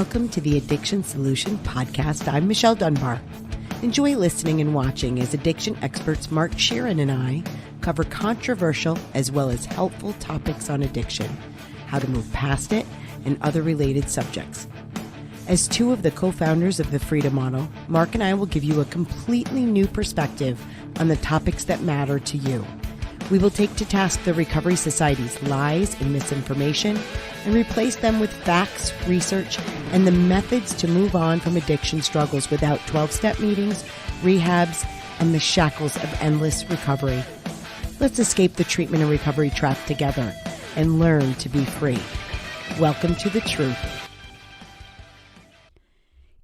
Welcome to the Addiction Solution Podcast. I'm Michelle Dunbar. Enjoy listening and watching as addiction experts Mark Sheeran and I cover controversial as well as helpful topics on addiction, how to move past it, and other related subjects. As two of the co-founders of the Freedom Model, Mark and I will give you a completely new perspective on the topics that matter to you. We will take to task the Recovery Society's lies and misinformation and replace them with facts, research, and the methods to move on from addiction struggles without 12-step meetings, rehabs, and the shackles of endless recovery. Let's escape the treatment and recovery trap together and learn to be free. Welcome to the truth.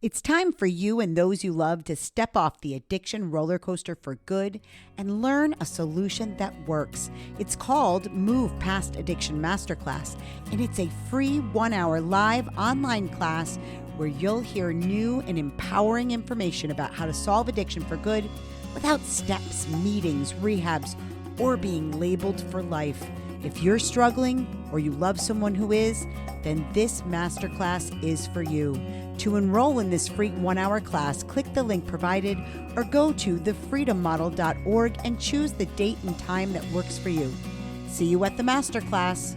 It's time for you and those you love to step off the addiction roller coaster for good and learn a solution that works. It's called Move Past Addiction Masterclass, and it's a free 1-hour live online class where you'll hear new and empowering information about how to solve addiction for good without steps, meetings, rehabs, or being labeled for life. If you're struggling or you love someone who is, then this masterclass is for you. To enroll in this free 1-hour class, click the link provided or go to thefreedommodel.org and choose the date and time that works for you. See you at the masterclass.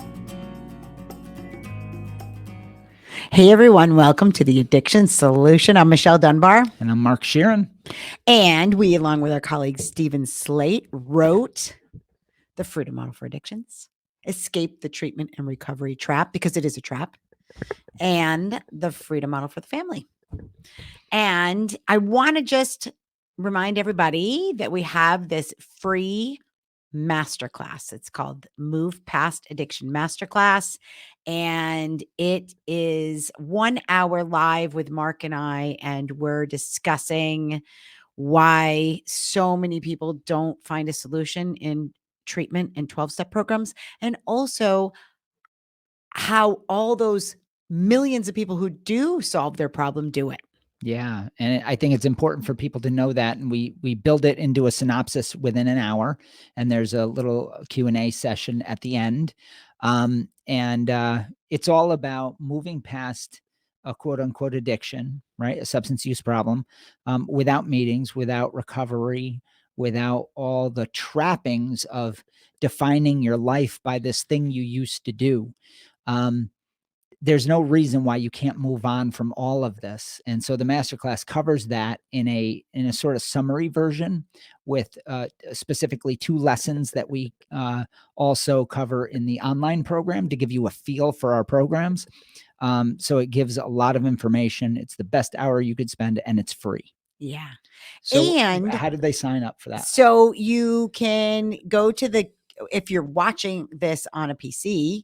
Hey everyone, welcome to the Addiction Solution. I'm Michelle Dunbar. And I'm Mark Sheeran. And we, along with our colleague Stephen Slate, wrote the Freedom Model for Addictions, Escape the Treatment and Recovery Trap, because it is a trap, and the Freedom Model for the Family. And I want to just remind everybody that we have this free masterclass. It's called Move Past Addiction Masterclass. And it is 1 hour live with Mark and I, and we're discussing why so many people don't find a solution in treatment and 12-step programs, and also how all those millions of people who do solve their problem do it. Yeah. And I think it's important for people to know that. And we build it into a synopsis within an hour. And there's a little Q&A session at the end. It's all about moving past a quote unquote addiction, right? A substance use problem, without meetings, without recovery, without all the trappings of defining your life by this thing you used to do. There's no reason why you can't move on from all of this. And so the masterclass covers that in a sort of summary version with specifically 2 lessons that we also cover in the online program to give you a feel for our programs. So it gives a lot of information. It's the best hour you could spend, and it's free. Yeah. So and how did they sign up for that? So you can go to if you're watching this on a PC,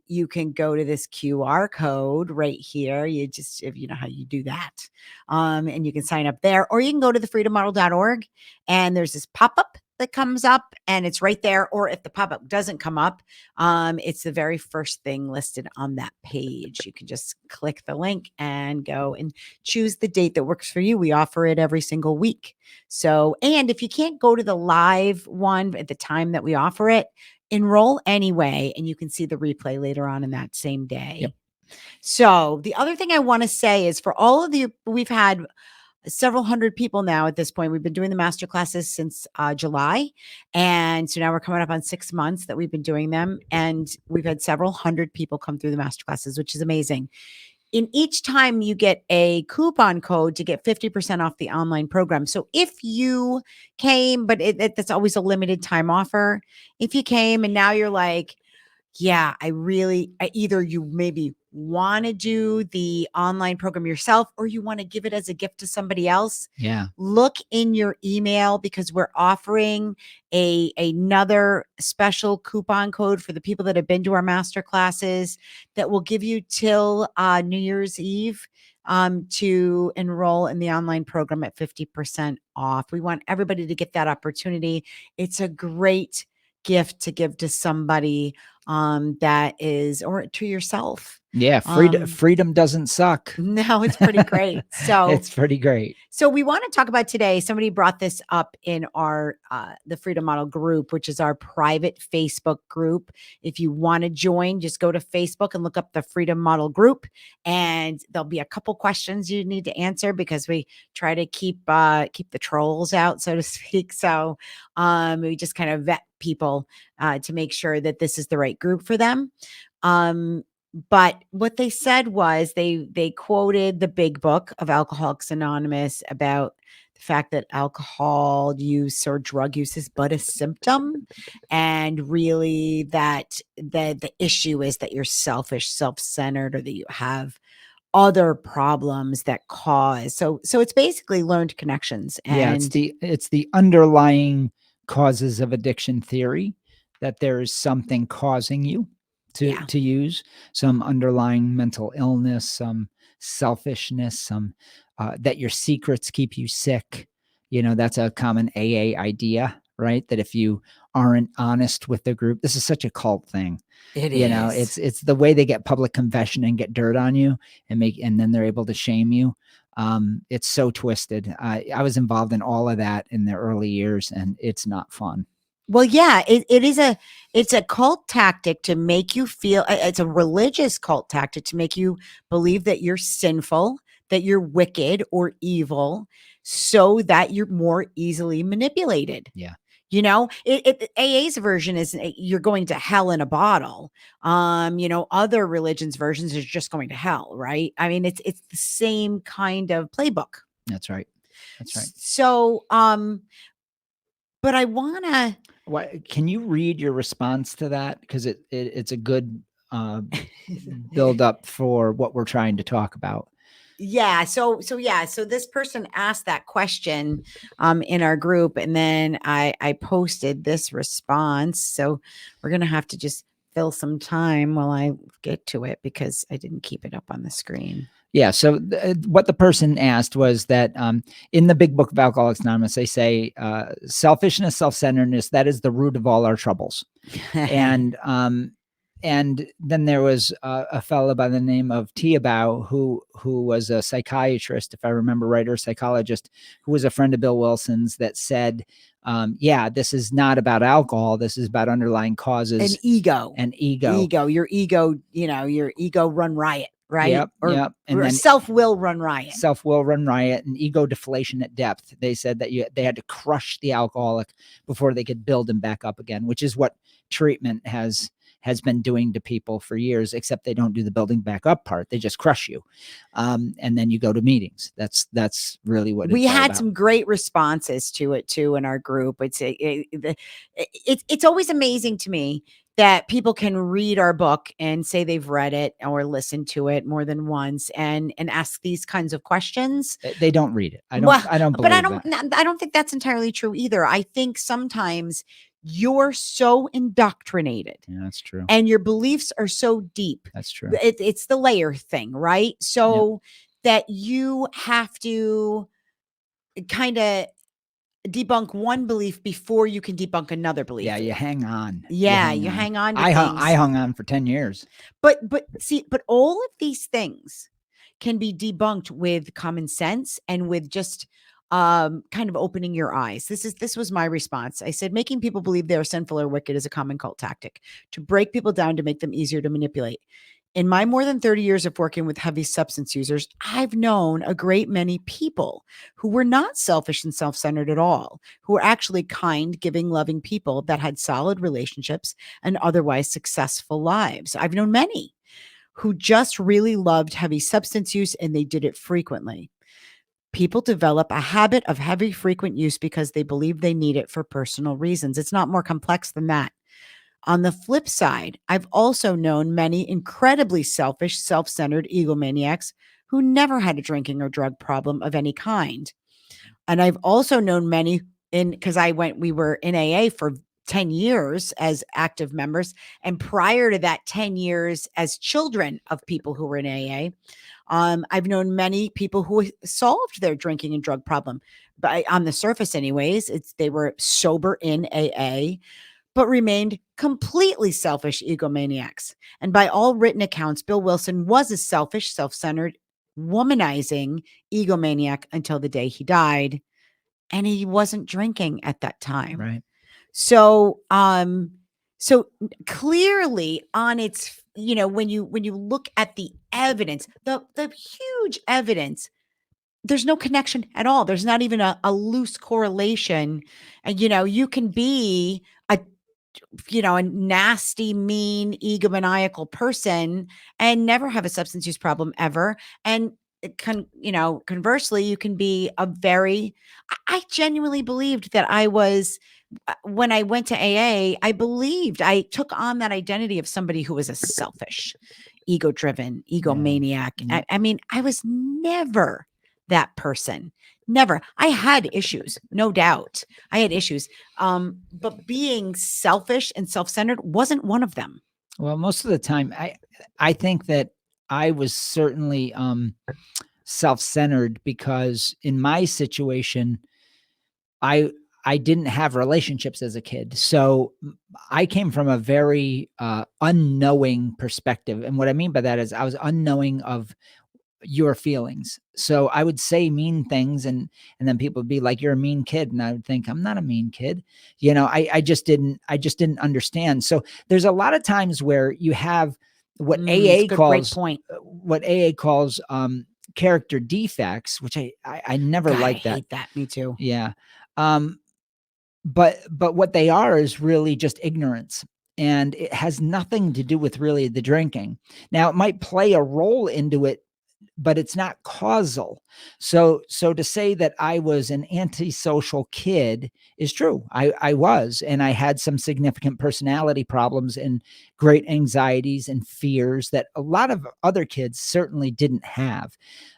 you can go to this QR code right here. If you know how you do that, and you can sign up there, or you can go to thefreedommodel.org and there's this pop-up that comes up and it's right there. Or if the pop-up doesn't come up, it's the very first thing listed on that page. You can just click the link and go and choose the date that works for you. We offer it every single week. So, and if you can't go to the live one at the time that we offer it, enroll anyway, and you can see the replay later on in that same day. Yep. So the other thing I want to say is, for all of you, we've had several hundred people now at this point. We've been doing the master classes since July. And so now we're coming up on 6 months that we've been doing them. And we've had several hundred people come through the master classes, which is amazing. In each time you get a coupon code to get 50% off the online program. So if you came, but that's always a limited time offer. If you came and now you're like, yeah, either you maybe want to do the online program yourself, or you want to give it as a gift to somebody else. Yeah. Look in your email, because we're offering another special coupon code for the people that have been to our master classes that will give you till New Year's Eve to enroll in the online program at 50% off. We want everybody to get that opportunity. It's a great gift to give to somebody that is, or to yourself. Yeah, freedom doesn't suck. No, it's pretty great. So it's pretty great. So we want to talk about today. Somebody brought this up in our the Freedom Model group, which is our private Facebook group. If you want to join, just go to Facebook and look up the Freedom Model group, and there'll be a couple questions you need to answer because we try to keep the trolls out, so to speak. So we just kind of vet people to make sure that this is the right group for them. But what they said was they quoted the big book of Alcoholics Anonymous about the fact that alcohol use or drug use is but a symptom, and really that the issue is that you're selfish, self-centered, or that you have other problems that cause. So it's basically learned connections. And it's the underlying causes of addiction theory, that there is something causing you to use, some underlying mental illness, some selfishness, some that your secrets keep you sick. That's a common AA idea, right? That if you aren't honest with the group, this is such a cult thing. It's the way they get public confession and get dirt on you and then they're able to shame you. It's so twisted. I was involved in all of that in the early years, and it's not fun. Well, yeah, it's a cult tactic to make you feel, it's a religious cult tactic to make you believe that you're sinful, that you're wicked or evil, so that you're more easily manipulated. Yeah. AA's version is you're going to hell in a bottle. Other religions' versions is just going to hell, right? I mean, it's the same kind of playbook. That's right. So, but I want to. Can you read your response to that? Because it's a good build up for what we're trying to talk about. Yeah. So this person asked that question in our group, and then I posted this response. So we're going to have to just fill some time while I get to it because I didn't keep it up on the screen. Yeah. So what the person asked was that in the big book of Alcoholics Anonymous, they say selfishness, self-centeredness, that is the root of all our troubles. And then there was a fellow by the name of Tiabow who was a psychiatrist, if I remember right, or a psychologist, who was a friend of Bill Wilson's, that said, this is not about alcohol. This is about underlying causes. An ego. Your ego run riot. Right. Yep. And then self-will run riot. And ego deflation at depth. They said that they had to crush the alcoholic before they could build him back up again, which is what treatment has been doing to people for years, except they don't do the building back up part. They just crush you. And then you go to meetings. That's really what we had some great responses to it too in our group. It's always amazing to me that people can read our book and say they've read it or listened to it more than once and ask these kinds of questions. They don't read it. I don't think that's entirely true either. I think sometimes you're so indoctrinated. Yeah, that's true. And your beliefs are so deep. That's true. It's the layer thing, right? So that you have to kind of debunk one belief before you can debunk another belief. Yeah, you hang on. Yeah, you hang on to I hung on for 10 years. But all of these things can be debunked with common sense and with just kind of opening your eyes. This was my response. I said, making people believe they're sinful or wicked is a common cult tactic to break people down to make them easier to manipulate. In my more than 30 years of working with heavy substance users, I've known a great many people who were not selfish and self-centered at all, who were actually kind, giving, loving people that had solid relationships and otherwise successful lives. I've known many who just really loved heavy substance use, and they did it frequently. People develop a habit of heavy, frequent use because they believe they need it for personal reasons. It's not more complex than that. On the flip side, I've also known many incredibly selfish, self-centered egomaniacs who never had a drinking or drug problem of any kind. And I've also known many because we were in AA for 10 years as active members. And prior to that 10 years as children of people who were in AA, I've known many people who solved their drinking and drug problem. But on the surface anyways, they were sober in AA. but remained completely selfish egomaniacs. And by all written accounts, Bill Wilson was a selfish, self-centered, womanizing egomaniac until the day he died. And he wasn't drinking at that time. Right. So, so clearly on its, when you look at the evidence, the huge evidence, there's no connection at all. There's not even a loose correlation. And, you can be a nasty, mean, egomaniacal person and never have a substance use problem ever. And conversely, you can be I genuinely believed that I was, when I went to AA, I took on that identity of somebody who was a selfish, ego-driven, egomaniac. Yeah. I mean, I was never that person. Never. I had issues, no doubt. I had issues. But being selfish and self-centered wasn't one of them. Well, most of the time, I think that I was certainly self-centered because in my situation, I I didn't have relationships as a kid. So I came from a very unknowing perspective. And what I mean by that is I was unknowing of your feelings. So I would say mean things and then people would be like, you're a mean kid. And I would think, I'm not a mean kid. I just didn't understand. So there's a lot of times where you have what AA Great calls point. character defects, which I never God, liked I that. hate that. Me too. Yeah. But what they are is really just ignorance. And it has nothing to do with really the drinking. Now it might play a role into it, but it's not causal. So to say that I was an antisocial kid is true. I was, and I had some significant personality problems and great anxieties and fears that a lot of other kids certainly didn't have.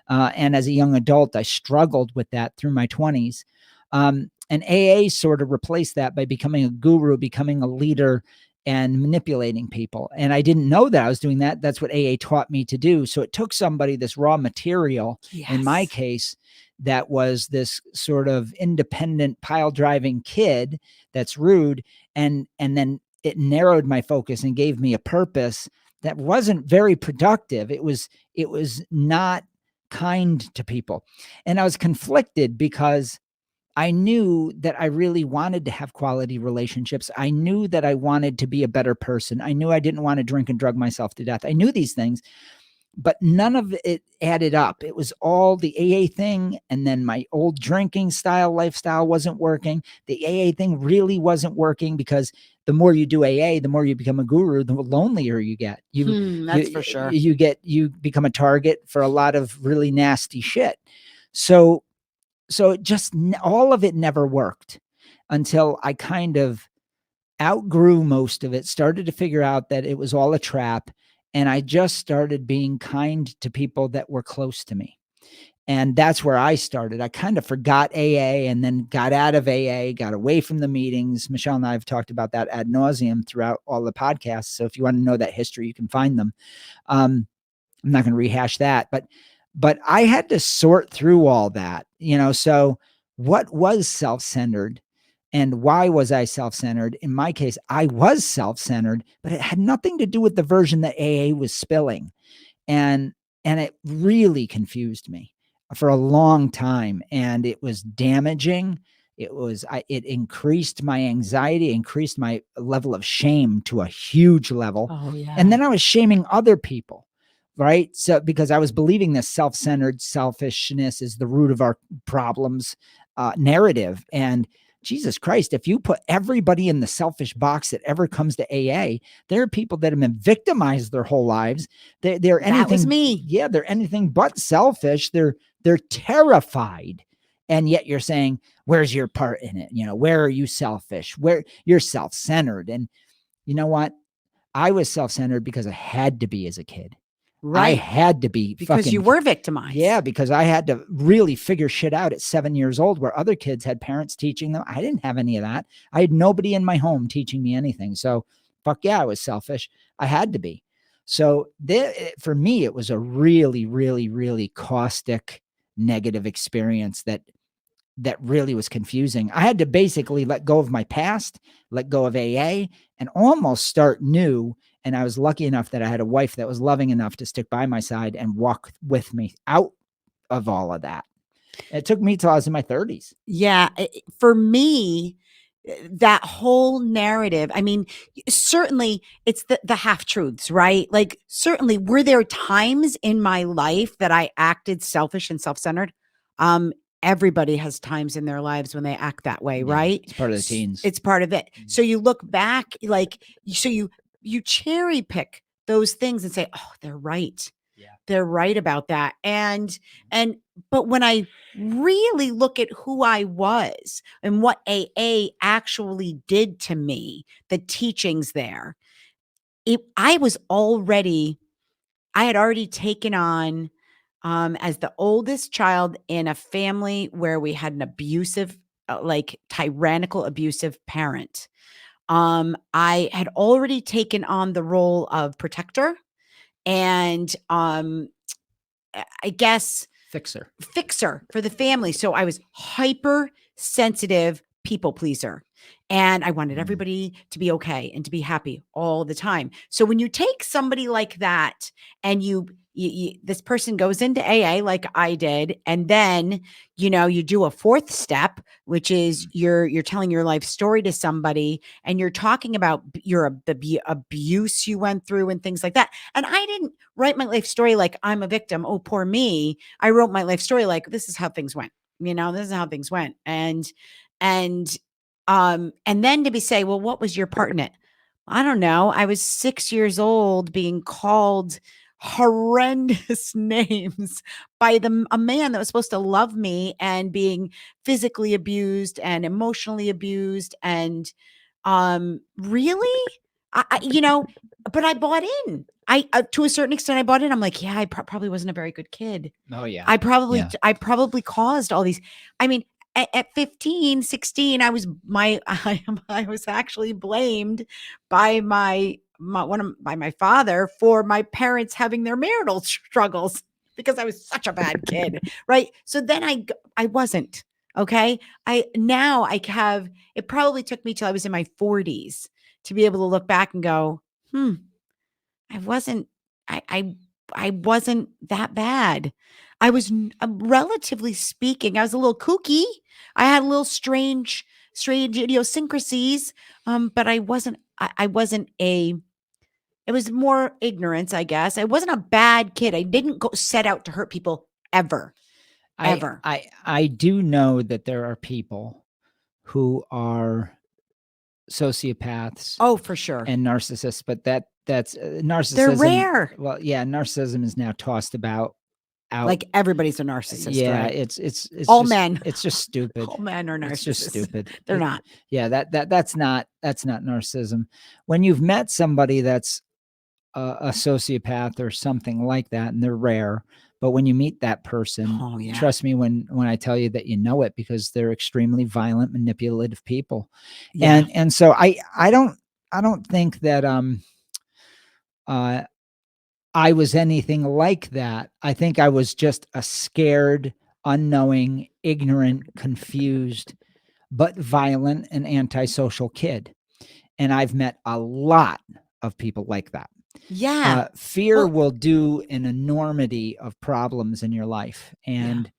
And as a young adult, I struggled with that through my 20s. And AA sort of replaced that by becoming a guru, becoming a leader, and manipulating people. And I didn't know that I was doing that. That's what AA taught me to do. So it took somebody, this raw material, in my Yes. case, that was this sort of independent pile driving kid that's rude. And then it narrowed my focus and gave me a purpose that wasn't very productive. It was not kind to people. And I was conflicted because I knew that I really wanted to have quality relationships. I knew that I wanted to be a better person. I knew I didn't want to drink and drug myself to death. I knew these things, but none of it added up. It was all the AA thing. And then my old drinking lifestyle wasn't working. The AA thing really wasn't working because the more you do AA, the more you become a guru, the lonelier you get. That's for sure. You become a target for a lot of really nasty shit. So it just, all of it never worked until I kind of outgrew most of it, started to figure out that it was all a trap. And I just started being kind to people that were close to me. And that's where I started. I kind of forgot AA and then got out of AA, got away from the meetings. Michelle and I have talked about that ad nauseum throughout all the podcasts. So if you want to know that history, you can find them. I'm not going to rehash that, but I had to sort through all that, so what was self-centered and why was I self-centered? In my case, I was self-centered, but it had nothing to do with the version that AA was spilling. And it really confused me for a long time. And it was damaging. It increased my anxiety, increased my level of shame to a huge level. Oh, yeah. And then I was shaming other people. Right. So because I was believing this self-centered selfishness is the root of our problems narrative. And Jesus Christ, if you put everybody in the selfish box that ever comes to AA, there are people that have been victimized their whole lives. They're anything. That was me. Yeah, they're anything but selfish. They're terrified. And yet you're saying, where's your part in it? Where are you selfish? Where you're self-centered? And you know what? I was self-centered because I had to be as a kid. Right. I had to be because you were victimized. Yeah, because I had to really figure shit out at 7 years old where other kids had parents teaching them. I didn't have any of that. I had nobody in my home teaching me anything. So fuck yeah, I was selfish. I had to be. So for me, it was a really, really, really caustic, negative experience that that really was confusing. I had to basically let go of my past, let go of AA, and almost start new. And I was lucky enough that I had a wife that was loving enough to stick by my side and walk with me out of all of that. It took me till I was in my 30s. Yeah, for me, that whole narrative, I mean, certainly it's the half truths, right? Like, certainly, were there times in my life that I acted selfish and self-centered? Um, Everybody has times in their lives when they act that way, Yeah, right? it's part of the teens. It's part of it. So you look back, like, so you cherry pick those things and say, "Oh, they're right. Yeah. They're right about that." And but when I really look at who I was and what AA actually did to me, the teachings there, I had already taken on, as the oldest child in a family where we had an abusive, like tyrannical abusive parent. I had already taken on the role of protector and, I guess fixer for the family. So I was hyper sensitive people pleaser. And I wanted everybody to be okay and to be happy all the time. So when you take somebody like that and this person goes into AA like I did, and then you do a fourth step, which is you're telling your life story to somebody, and you're talking about the abuse you went through and things like that. And I didn't write my life story like I'm a victim. Oh, poor me. I wrote my life story like this is how things went. This is how things went. And then to be say, well, what was your part in it? I don't know. I was 6 years old being called horrendous names by a man that was supposed to love me, and being physically abused and emotionally abused. And really, but I bought in. I to a certain extent, I bought in. I'm like, yeah, I probably wasn't a very good kid. Oh yeah. I probably Yeah. I probably caused all these. I mean, at 15, 16, I was actually blamed by by my father for my parents having their marital struggles because I was such a bad kid, right? So then I wasn't, okay? I have, it probably took me till I was in my 40s to be able to look back and go, I wasn't I wasn't that bad. I was relatively speaking, I was a little kooky. I had a little strange idiosyncrasies, but I wasn't a it was more ignorance, I guess. I wasn't a bad kid. I didn't go set out to hurt people ever. Ever. I do know that there are people who are sociopaths Oh, for sure. and narcissists, but that's narcissism. They're rare. Well, yeah, narcissism is now tossed out. Like everybody's a narcissist, Yeah, right? it's All just, men. It's just stupid. All men are narcissists. It's just stupid. They're not. Yeah, that's not narcissism. When you've met somebody that's a sociopath or something like that, and they're rare, but when you meet that person, Oh, yeah. trust me when I tell you that you know it, because they're extremely violent, manipulative people. Yeah. And so I don't think that I was anything like that. I think I was just a scared, unknowing, ignorant, confused, but violent and antisocial kid. And I've met a lot of people like that. Yeah. Fear will do an enormity of problems in your life. And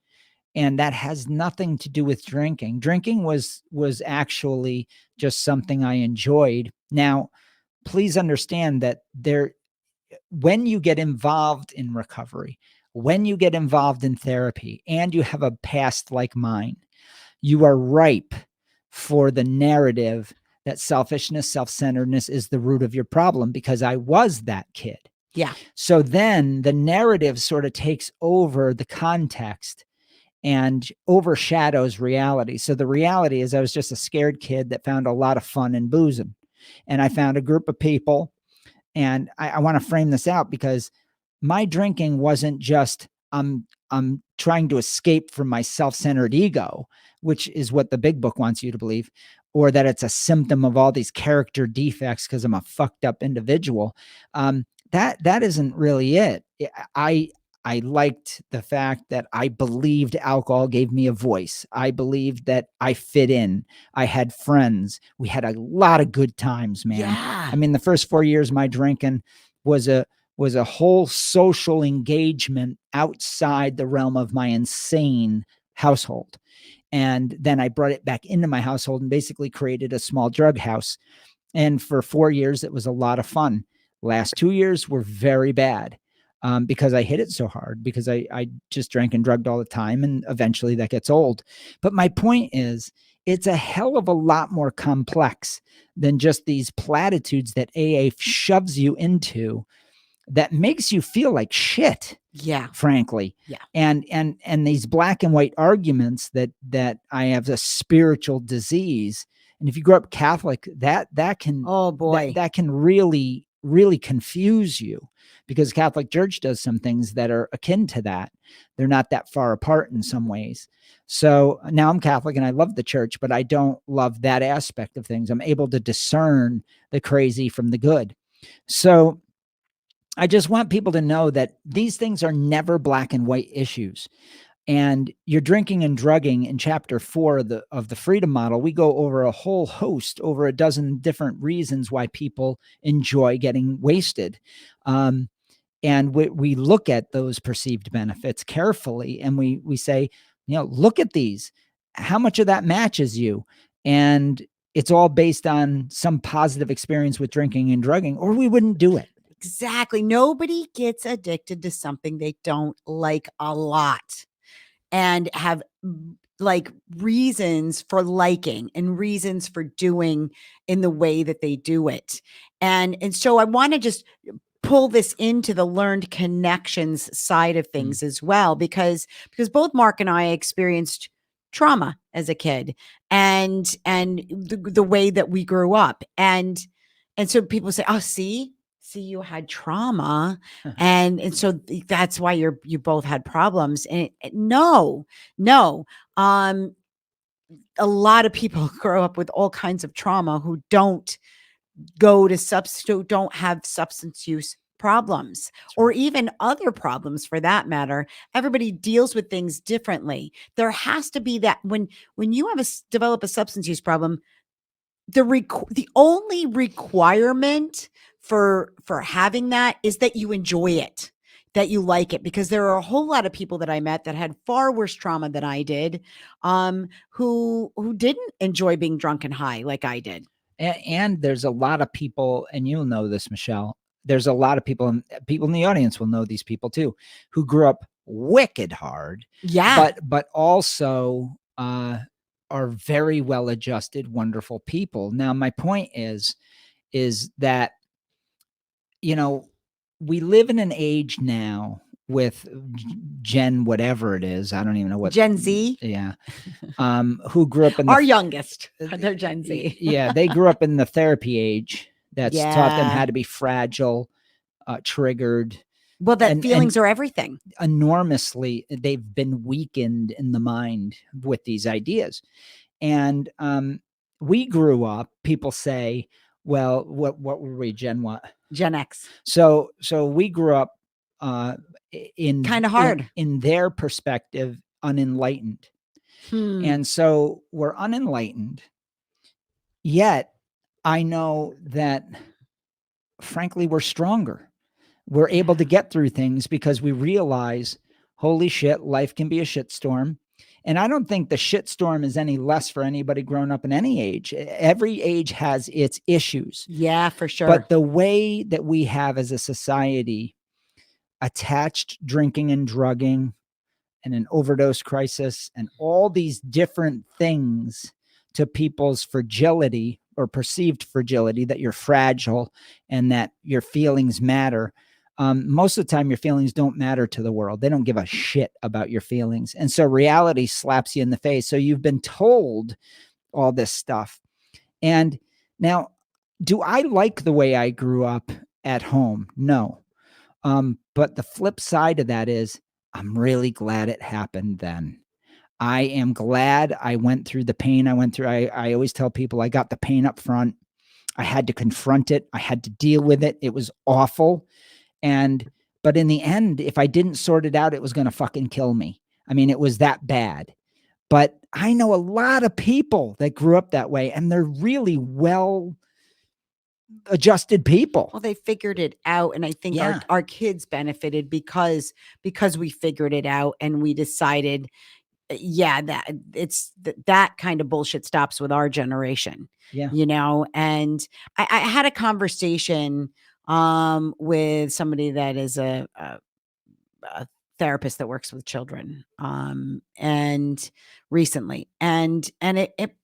that has nothing to do with drinking. Drinking was actually just something I enjoyed. Now, please understand that when you get involved in recovery, when you get involved in therapy, and you have a past like mine, you are ripe for the narrative that selfishness, self-centeredness is the root of your problem, because I was that kid. Yeah. So then the narrative sort of takes over the context and overshadows reality. So the reality is I was just a scared kid that found a lot of fun in boozing. And I found a group of people, and I want to frame this out, because my drinking wasn't just I'm trying to escape from my self-centered ego, which is what the big book wants you to believe, or that it's a symptom of all these character defects because I'm a fucked up individual. That isn't really it. I I liked the fact that I believed alcohol gave me a voice. I believed that I fit in. I had friends. We had a lot of good times, man. Yeah. I mean, the first 4 years of my drinking was a whole social engagement outside the realm of my insane household. And then I brought it back into my household and basically created a small drug house. And for 4 years, it was a lot of fun. Last 2 years were very bad, because I hit it so hard, because I just drank and drugged all the time, and eventually that gets old. But my point is, it's a hell of a lot more complex than just these platitudes that AA shoves you into that makes you feel like shit, Yeah. frankly. Yeah. And these black and white arguments that I have a spiritual disease. And if you grow up Catholic, that can Oh boy. that can really confuse you, because Catholic Church does some things that are akin to that. They're not that far apart in some ways. So now I'm Catholic and I love the church, but I don't love that aspect of things. I'm able to discern the crazy from the good. So I just want people to know that these things are never black and white issues. And you're drinking and drugging in chapter 4 of the freedom model. We go over a whole host, over a dozen different reasons why people enjoy getting wasted. And we look at those perceived benefits carefully, and we say, look at these. How much of that matches you? And it's all based on some positive experience with drinking and drugging, or we wouldn't do it. Exactly. Nobody gets addicted to something they don't like a lot and have like reasons for liking and reasons for doing in the way that they do it. And so I want to just pull this into the learned connections side of things as well, because both Mark and I experienced trauma as a kid, and the way that we grew up, and so people say, oh, see, you had trauma, and so that's why you both had problems. And no, a lot of people grow up with all kinds of trauma who don't go to substitute, don't have substance use problems, or even other problems for that matter. Everybody deals with things differently. There has to be that when you have develop a substance use problem, the only requirement for having that is that you enjoy it, that you like it, because there are a whole lot of people that I met that had far worse trauma than I did, who didn't enjoy being drunk and high like I did. And there's a lot of people, and you'll know this, Michelle. There's a lot of people, and people in the audience will know these people too, who grew up wicked hard. Yeah. But also are very well adjusted, wonderful people. Now, my point is that, we live in an age now with Gen whatever it is. I don't even know what Gen Z. Yeah. Who grew up in our youngest. They're Gen Z. Yeah, they grew up in the therapy age that's taught them Yeah. how to be fragile, triggered. Well, that and feelings are everything. Enormously, they've been weakened in the mind with these ideas. And we grew up, people say, well, what were we, Gen what? Gen X. So we grew up in Kind of hard. in their perspective, unenlightened. Hmm. And so we're unenlightened. Yet I know that, frankly, we're stronger. We're able to get through things because we realize, holy shit, life can be a shitstorm. And I don't think the shitstorm is any less for anybody grown up in any age. Every age has its issues. Yeah, for sure. But the way that we have as a society attached drinking and drugging and an overdose crisis and all these different things to people's fragility or perceived fragility, that you're fragile and that your feelings matter. Most of the time, your feelings don't matter to the world. They don't give a shit about your feelings. And so reality slaps you in the face. So you've been told all this stuff. And now, do I like the way I grew up at home? No. But the flip side of that is, I'm really glad it happened then. I am glad I went through the pain I went through. I always tell people I got the pain up front. I had to confront it. I had to deal with it. It was awful. And But in the end, if I didn't sort it out, it was going to fucking kill me. I mean, it was that bad. But I know a lot of people that grew up that way, and they're really well adjusted people. Well, they figured it out, and I think Yeah. our kids benefited because we figured it out and we decided, yeah, that it's that kind of bullshit stops with our generation. Yeah. And I had a conversation with somebody that is a therapist that works with children and recently, and it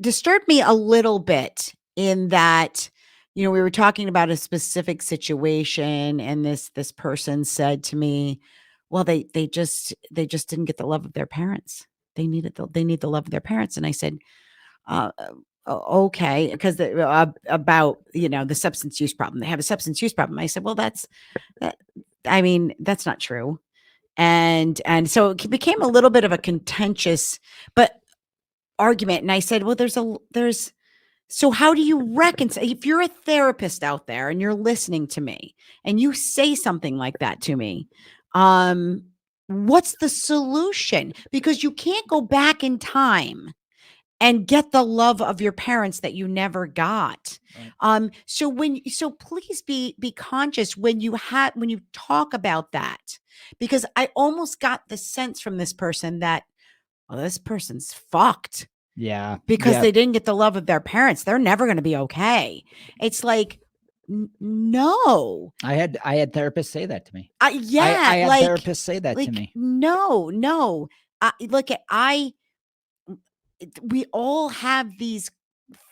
disturbed me a little bit in that, we were talking about a specific situation, and this person said to me, well, they just didn't get the love of their parents. They need the love of their parents. And I said, okay, because about, the substance use problem. They have a substance use problem. I said, well, that I mean, that's not true. And so it became a little bit of a contentious but argument. And I said, well, so how do you reconcile? If you're a therapist out there and you're listening to me and you say something like that to me, what's the solution? Because you can't go back in time and get the love of your parents that you never got. Right. So please be conscious when you talk about that, because I almost got the sense from this person that, well, this person's fucked Yeah. because Yeah. they didn't get the love of their parents. They're never going to be okay. It's like, no. I had therapists say that to me. Yeah. I had like, therapists say that to me. No. Look, we all have these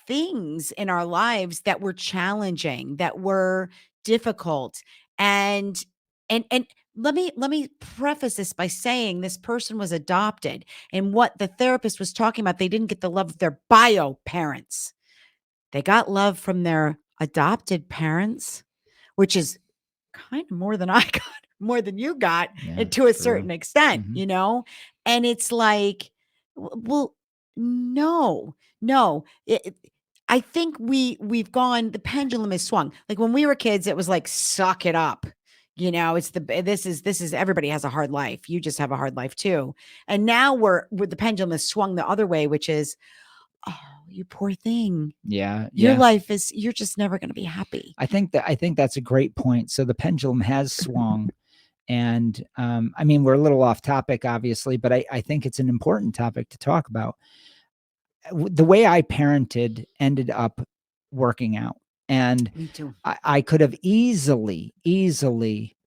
things in our lives that were challenging, that were difficult. And let me preface this by saying this person was adopted, and what the therapist was talking about, they didn't get the love of their bio parents. They got love from their adopted parents, which is kind of more than I got, more than you got, Yeah, and to a true. certain extent, Mhm. And it's like, well, no. I think we've gone, the pendulum is swung. Like when we were kids, it was like, suck it up. It's this is everybody has a hard life. You just have a hard life too. And now the pendulum is swung the other way, which is, oh, you poor thing. Yeah. Your Yeah. life you're just never going to be happy. I think that's a great point. So the pendulum has swung. And I mean, we're a little off topic, obviously, but I think it's an important topic to talk about. The way I parented ended up working out. And Me too. I could have easily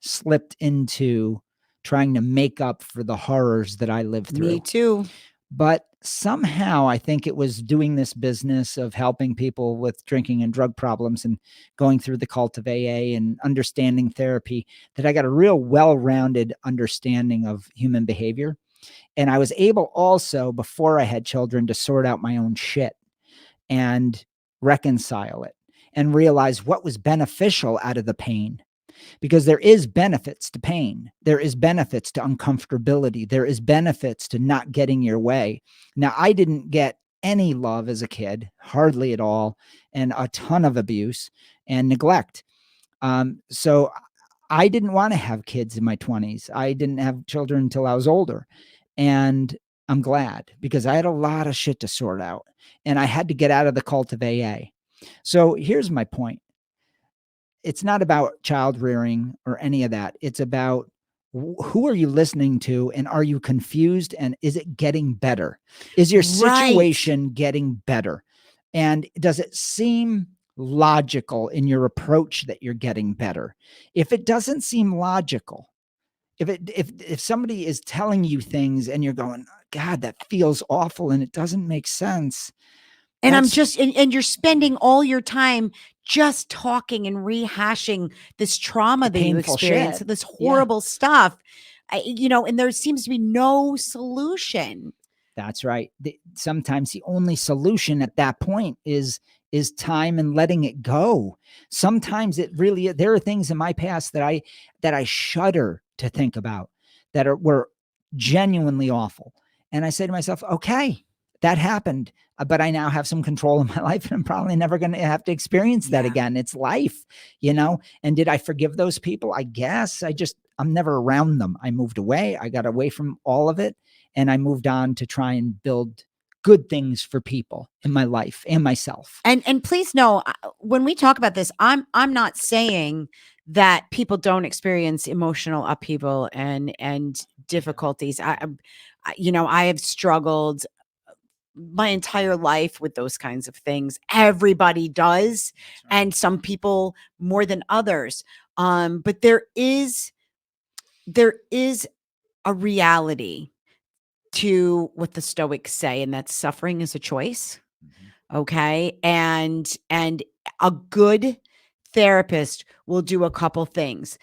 slipped into trying to make up for the horrors that I lived through. Me too. But somehow I think it was doing this business of helping people with drinking and drug problems and going through the cult of AA and understanding therapy that I got a real well-rounded understanding of human behavior. And I was able also, before I had children, to sort out my own shit and reconcile it and realize what was beneficial out of the pain. Because there is benefits to pain. There is benefits to uncomfortability. There is benefits to not getting your way. Now, I didn't get any love as a kid, hardly at all, and a ton of abuse and neglect. So I didn't want to have kids in my 20s. I didn't have children until I was older. And I'm glad, because I had a lot of shit to sort out and I had to get out of the cult of AA. So here's my point. It's not about child rearing or any of that. It's about who are you listening to, and are you confused, and is it getting better? Is your situation getting better? And does it seem logical in your approach that you're getting better? If it doesn't seem logical, if somebody is telling you things and you're going, God, that feels awful and it doesn't make sense. And I'm just, and you're spending all your time just talking and rehashing this trauma that you experienced, this horrible stuff, and there seems to be no solution. That's right. Sometimes the only solution at that point is time and letting it go. Sometimes there are things in my past that I shudder to think about that were genuinely awful. And I say to myself, okay, that happened, but I now have some control in my life, and I'm probably never going to have to experience that again. It's life, you know? And did I forgive those people? I guess I'm never around them. I moved away. I got away from all of it, and I moved on to try and build good things for people in my life and myself. And please know, when we talk about this, I'm not saying that people don't experience emotional upheaval and difficulties. I have struggled my entire life with those kinds of things. Everybody does, and some people more than others. But there is a reality to what the Stoics say, and that suffering is a choice. Okay. And a good therapist will do a couple things.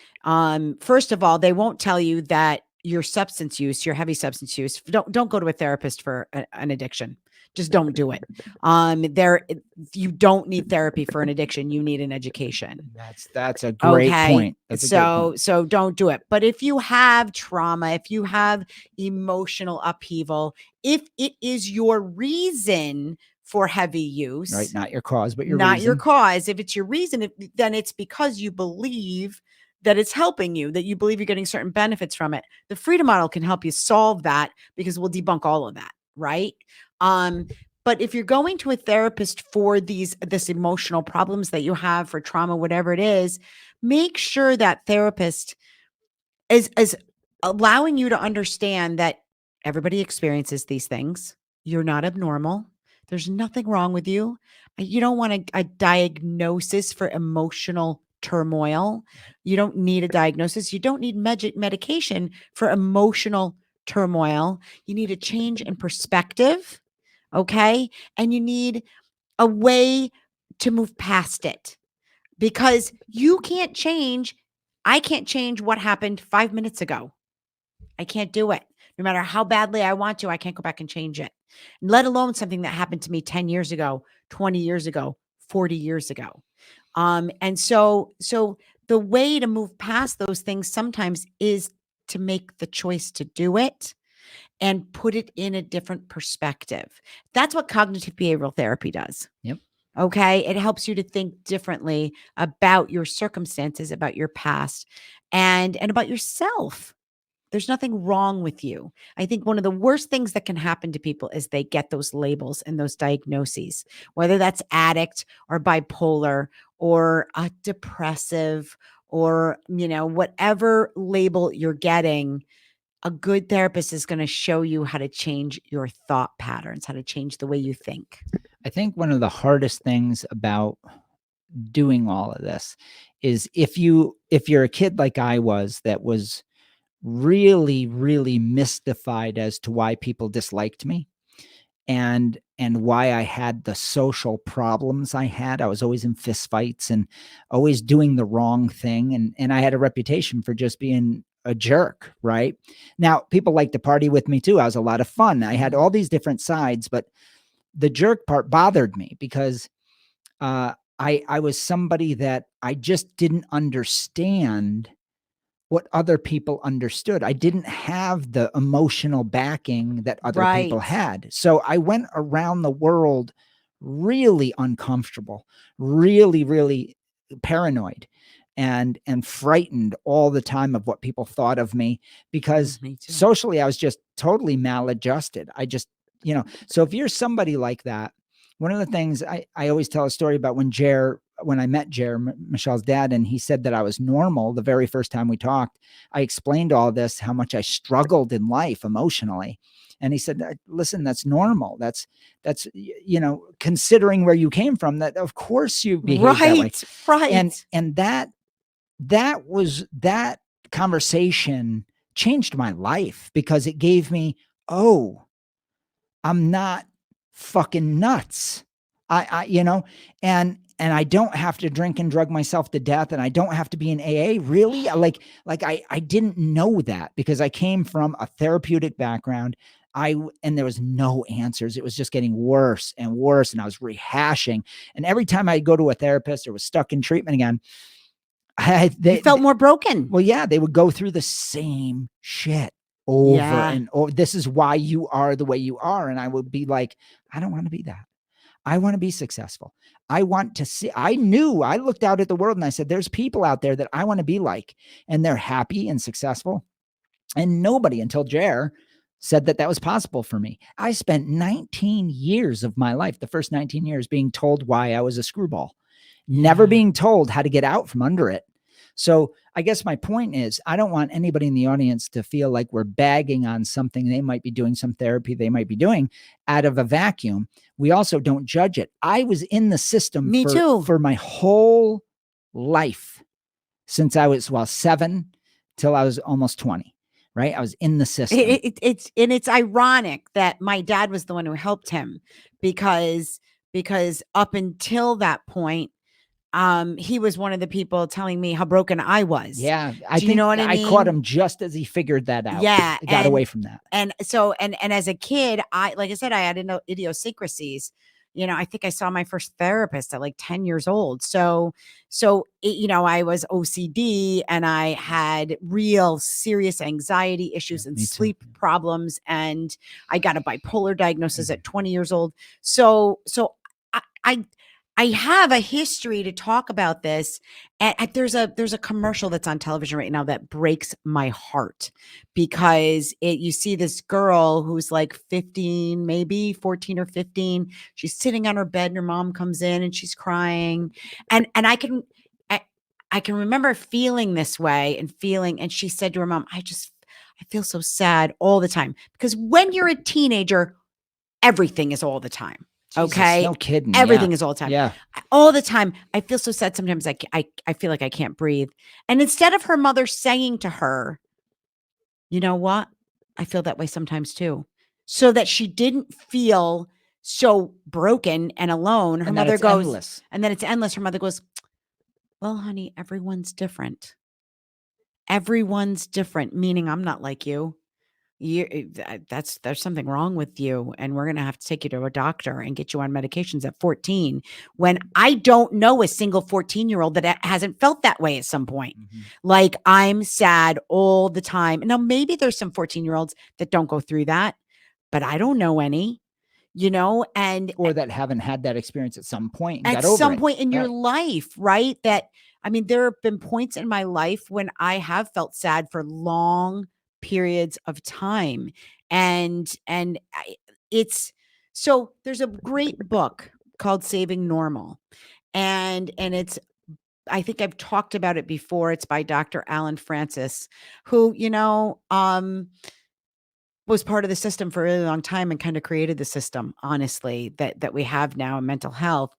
First of all, they won't tell you that your heavy substance use, don't go to a therapist for an addiction. Just don't do it. You don't need therapy for an addiction. You need an education. That's a great point. So don't do it. But if you have trauma, if you have emotional upheaval, if it is your reason for heavy use, right? Not your cause, but your not reason. your cause. If it's your reason, then it's because you believe that it's helping you, that you believe you're getting certain benefits from it. The freedom model can help you solve that, because we'll debunk all of that, right? But if you're going to a therapist for this emotional problems that you have, for trauma, whatever it is, make sure that therapist is allowing you to understand that everybody experiences these things. You're not abnormal. There's nothing wrong with you. You don't want a diagnosis for emotional turmoil. You don't need a diagnosis. You don't need medication for emotional turmoil. You need a change in perspective. Okay. And you need a way to move past it, because I can't change what happened 5 minutes ago. I can't do it. No matter how badly I want to, I can't go back and change it, let alone something that happened to me 10 years ago, 20 years ago, 40 years ago. And so the way to move past those things sometimes is to make the choice to do it and put it in a different perspective. That's what cognitive behavioral therapy does. Yep. Okay. It helps you to think differently about your circumstances, about your past, and about yourself. There's nothing wrong with you. I think one of the worst things that can happen to people is they get those labels and those diagnoses, whether that's addict or bipolar or depressive or, whatever label you're getting. A good therapist is going to show you how to change your thought patterns, how to change the way you think. I think one of the hardest things about doing all of this is if you're a kid like I was, that was really, really mystified as to why people disliked me and why I had the social problems I had. I was always in fistfights and always doing the wrong thing. And I had a reputation for just being a jerk, right? Now, people like to party with me too. I was a lot of fun. I had all these different sides, but the jerk part bothered me because I was somebody that I just didn't understand what other people understood. I didn't have the emotional backing that other people had. So I went around the world really uncomfortable, really, really paranoid and frightened all the time of what people thought of me, because socially I was just totally maladjusted. I just, so if you're somebody like that, one of the things I always tell a story about when I met Jer, Michelle's dad, and he said that I was normal the very first time we talked. I explained all this, how much I struggled in life emotionally. And he said, listen, that's normal. That's, considering where you came from, that of course you behave that way. Right. And that conversation changed my life, because it gave me, I'm not fucking nuts. And I don't have to drink and drug myself to death, and I don't have to be in AA. Really? Like I didn't know that, because I came from a therapeutic background. And there was no answers. It was just getting worse and worse. And I was rehashing. And every time I go to a therapist or was stuck in treatment again, you felt more broken. Well, yeah, they would go through the same shit. over Yeah. and over. This is why you are the way you are. And I would be like, I don't want to be that. I want to be successful. I want to see, I looked out at the world and I said, there's people out there that I want to be like, and they're happy and successful. And nobody until Jer said that that was possible for me. I spent 19 years of my life, the first 19 years, being told why I was a screwball, never being told how to get out from under it. So I guess my point is, I don't want anybody in the audience to feel like we're bagging on something they might be doing, some therapy they might be doing out of a vacuum. We also don't judge it. I was in the system Me too. for my whole life since I was, 7 till I was almost 20. Right. I was in the system. It's ironic that my dad was the one who helped him because up until that point, he was one of the people telling me how broken I was. Yeah. Do you know what I mean? caught him just as he figured that out. Yeah. He got away from that. And so, and as a kid, like I said, I had idiosyncrasies. I think I saw my first therapist at like 10 years old. So I was OCD and I had real serious anxiety issues and sleep problems. And I got a bipolar diagnosis at 20 years old. So I have a history to talk about this. And there's a commercial that's on television right now that breaks my heart because you see this girl who's like 15, maybe 14 or 15. She's sitting on her bed and her mom comes in and she's crying. And I can remember feeling this way and she said to her mom, I feel so sad all the time, because when you're a teenager, everything is all the time. Jesus, okay. No kidding. Everything is all the time. Yeah. All the time. I feel so sad. Sometimes I feel like I can't breathe. And instead of her mother saying to her, you know what? I feel that way sometimes too. So that she didn't feel so broken and alone. Her mother goes, endless. And then it's endless. Her mother goes, well, honey, everyone's different. Everyone's different, meaning I'm not like you. There's something wrong with you, and we're going to have to take you to a doctor and get you on medications at 14, when I don't know a single 14-year-old that hasn't felt that way at some point. Like, I'm sad all the time. Now, maybe there's some 14-year-olds that don't go through that, but I don't know any, and or that haven't had that experience at some point. At some point in your life, right? There have been points in my life when I have felt sad for long periods of time. So there's a great book called Saving Normal. And it's, I think I've talked about it before. It's by Dr. Alan Francis, who, was part of the system for a really long time and kind of created the system, honestly, that we have now in mental health,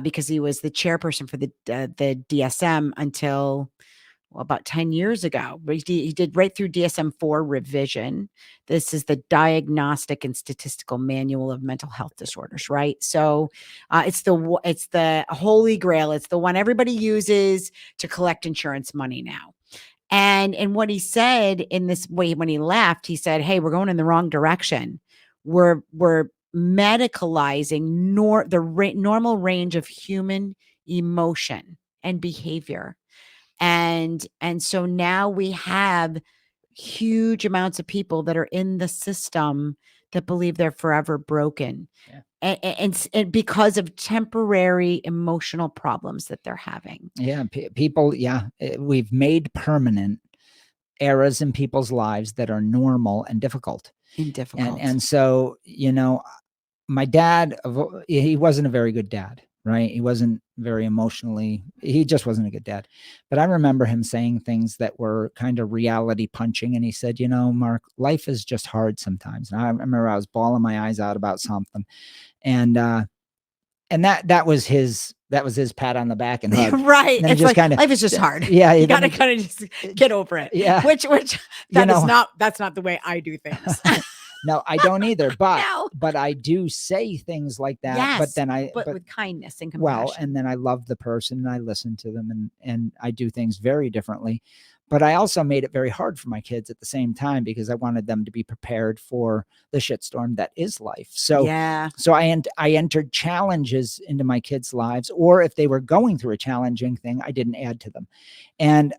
because he was the chairperson for the DSM until about 10 years ago. But he did right through DSM-4 revision. This is the Diagnostic and Statistical Manual of Mental Health Disorders, right? So it's the holy grail. It's the one everybody uses to collect insurance money now. And what he said in this way, when he left, he said, hey, we're going in the wrong direction. We're medicalizing normal range of human emotion and behavior. And so now we have huge amounts of people that are in the system that believe they're forever broken. Yeah. And because of temporary emotional problems that they're having. Yeah. People. Yeah. We've made permanent eras in people's lives that are normal and difficult. And so, my dad, he wasn't a very good dad, right? He wasn't very he just wasn't a good dad. But I remember him saying things that were kind of reality punching. And he said, Mark, life is just hard sometimes. And I remember I was bawling my eyes out about something. And that was his pat on the back and hug. Right. And it's just kind of, life is just hard. Yeah. You got to kind of just get over it. Yeah. Which that's not the way I do things. No, I don't either. But No. but I do say things like that. Yes, but then but with kindness and compassion. Well, and then I love the person and I listen to them and I do things very differently. But I also made it very hard for my kids at the same time, because I wanted them to be prepared for the shitstorm that is life. So yeah. So I entered challenges into my kids' lives, or if they were going through a challenging thing, I didn't add to them. And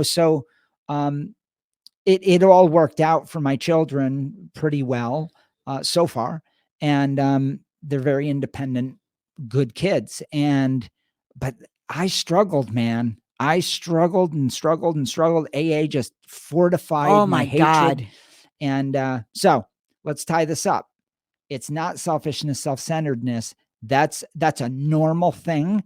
so it all worked out for my children pretty well so far. And they're very independent, good kids. But I struggled, man. I struggled and struggled and struggled. AA just fortified Oh my my hatred. God. And so let's tie this up. It's not selfishness, self-centeredness. That's a normal thing.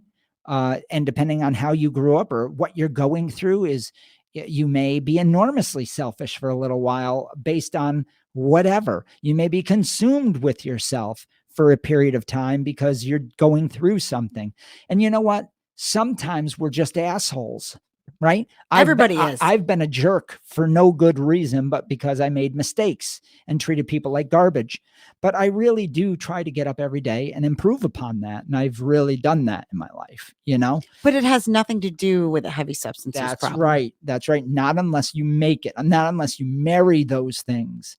And depending on how you grew up or what you're going through, is you may be enormously selfish for a little while based on whatever. You may be consumed with yourself for a period of time because you're going through something. And you know what? Sometimes we're just assholes, right? Everybody is. I've been a jerk for no good reason, but because I made mistakes and treated people like garbage. But I really do try to get up every day and improve upon that. And I've really done that in my life, you know? But it has nothing to do with a heavy substance use That's problem. right. That's right. Not unless you make it, not unless you marry those things,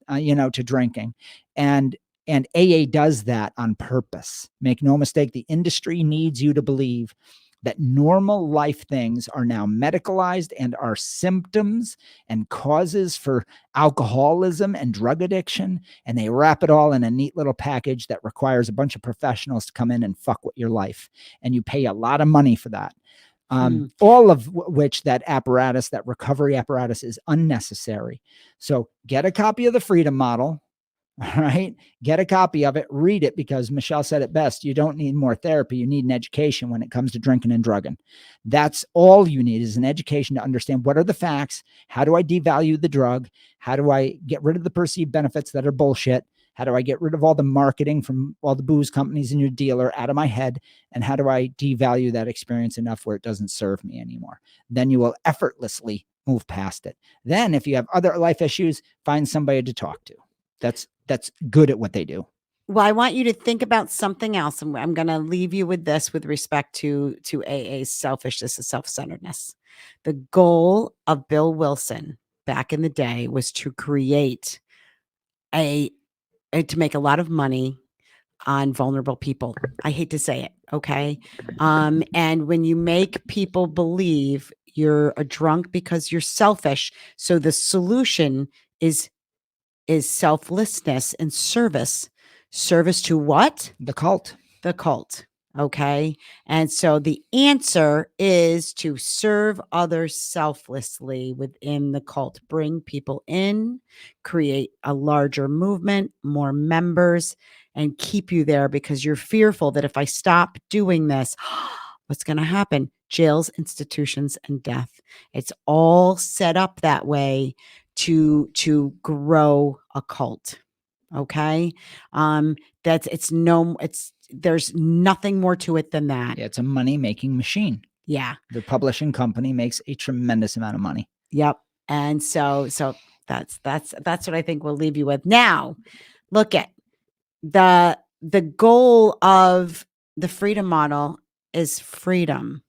to drinking. And AA does that on purpose. Make no mistake, the industry needs you to believe that normal life things are now medicalized and are symptoms and causes for alcoholism and drug addiction. And they wrap it all in a neat little package that requires a bunch of professionals to come in and fuck with your life. And you pay a lot of money for that. All of which that recovery apparatus is unnecessary. So get a copy of the Freedom Model. All right. Get a copy of it, read it, because Michelle said it best. You don't need more therapy. You need an education when it comes to drinking and drugging. That's all you need, is an education to understand what are the facts. How do I devalue the drug? How do I get rid of the perceived benefits that are bullshit? How do I get rid of all the marketing from all the booze companies and your dealer out of my head? And how do I devalue that experience enough where it doesn't serve me anymore? Then you will effortlessly move past it. Then if you have other life issues, find somebody to talk to. That's good at what they do. Well, I want you to think about something else. And I'm going to leave you with this with respect to AA's selfishness and self-centeredness. The goal of Bill Wilson back in the day was to create to make a lot of money on vulnerable people. I hate to say it. Okay. And when you make people believe you're a drunk because you're selfish, so the solution is selflessness and service. Service to what? The cult. The cult. Okay. And so the answer is to serve others selflessly within the cult, bring people in, create a larger movement, more members, and keep you there because you're fearful that if I stop doing this, what's going to happen? Jails, institutions, and death. It's all set up that way to grow a cult. Okay. There's nothing more to it than that. Yeah, it's a money-making machine. Yeah. The publishing company makes a tremendous amount of money. Yep. And so that's what I think we'll leave you with. Now, look at the goal of the Freedom Model is freedom.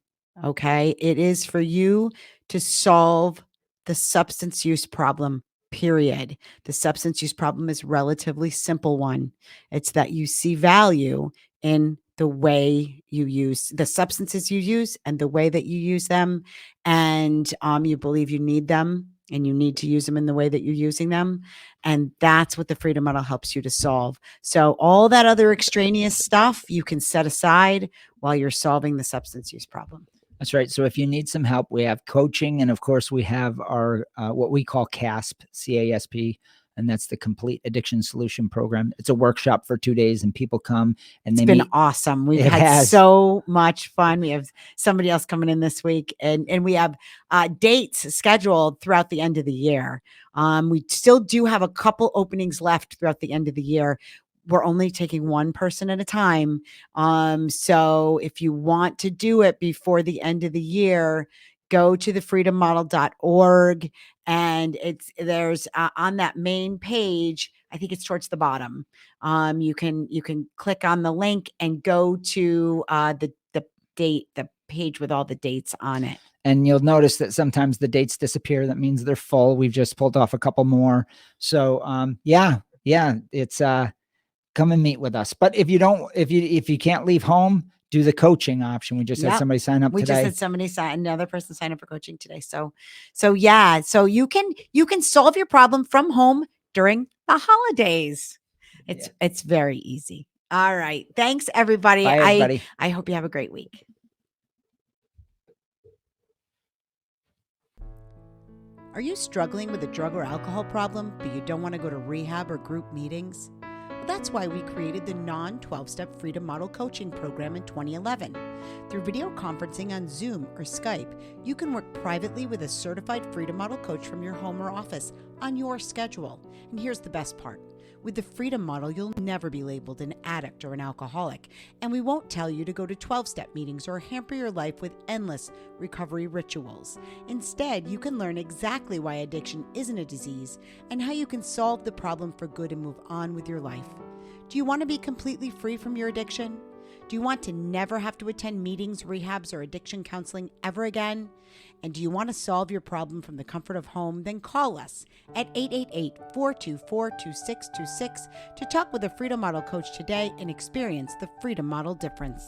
Okay. It is for you to solve the substance use problem, period. The substance use problem is relatively simple one. It's that you see value in the way you use the substances you use and the way that you use them. And you believe you need them and you need to use them in the way that you're using them. And that's what the Freedom Model helps you to solve. So all that other extraneous stuff you can set aside while you're solving the substance use problem. That's right. So if you need some help, we have coaching. And of course, we have our what we call CASP, CASP, and that's the Complete Addiction Solution Program. It's a workshop for 2 days, and people come and it's they been meet. Awesome. We've had so much fun. We have somebody else coming in this week, and we have dates scheduled throughout the end of the year. We still do have a couple openings left throughout the end of the year. We're only taking one person at a time. So if you want to do it before the end of the year, go to thefreedommodel.org, and there's on that main page, I think it's towards the bottom. You can click on the link and go to the page with all the dates on it. And you'll notice that sometimes the dates disappear. That means they're full. We've just pulled off a couple more. So yeah, it's come and meet with us. But if you can't leave home, do the coaching option. We just had Yep. somebody sign up We today. just had another person sign up for coaching today. So yeah, so you can solve your problem from home during the holidays. It's very easy. All right. Thanks, everybody. Bye, everybody. I hope you have a great week. Are you struggling with a drug or alcohol problem, but you don't want to go to rehab or group meetings? Well, that's why we created the non-12-step Freedom Model Coaching Program in 2011. Through video conferencing on Zoom or Skype, you can work privately with a certified Freedom Model coach from your home or office on your schedule. And here's the best part. With the Freedom Model, you'll never be labeled an addict or an alcoholic, and we won't tell you to go to 12-step meetings or hamper your life with endless recovery rituals. Instead, you can learn exactly why addiction isn't a disease and how you can solve the problem for good and move on with your life. Do you want to be completely free from your addiction? Do you want to never have to attend meetings, rehabs, or addiction counseling ever again? And do you want to solve your problem from the comfort of home? Then call us at 888-424-2626 to talk with a Freedom Model coach today and experience the Freedom Model difference.